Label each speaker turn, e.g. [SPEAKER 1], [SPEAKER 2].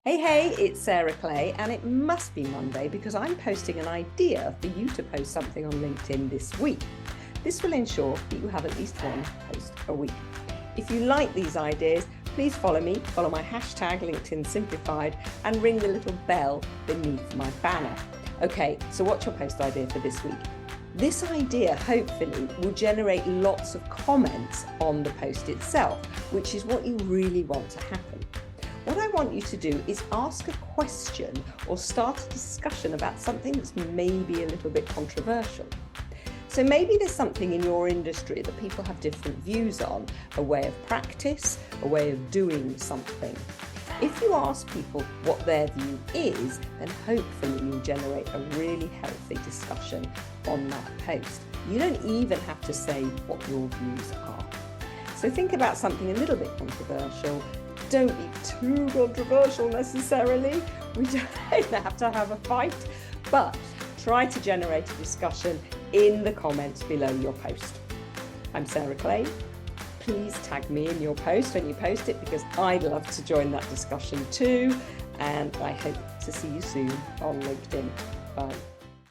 [SPEAKER 1] Hey, it's Sarah Clay, and it must be Monday because I'm posting an idea for you to post something on LinkedIn this week. This will ensure that you have at least one post a week. If you like these ideas, please follow me, follow my hashtag LinkedIn Simplified, and ring the little bell beneath my banner. Okay, so what's your post idea for this week? This idea hopefully will generate lots of comments on the post itself, which is what you really want to happen. What I want you to do is ask a question or start a discussion about something that's maybe a little bit controversial. So maybe there's something in your industry that people have different views on, a way of practice, a way of doing something. If you ask people what their view is, then hopefully you'll generate a really healthy discussion on that post. You don't even have to say what your views are. So think about something a little bit controversial. Don't be too controversial necessarily. We don't have to have a fight, but try to generate a discussion in the comments below your post. I'm Sarah Clay. Please tag me in your post when you post it because I'd love to join that discussion too. And I hope to see you soon on LinkedIn. Bye.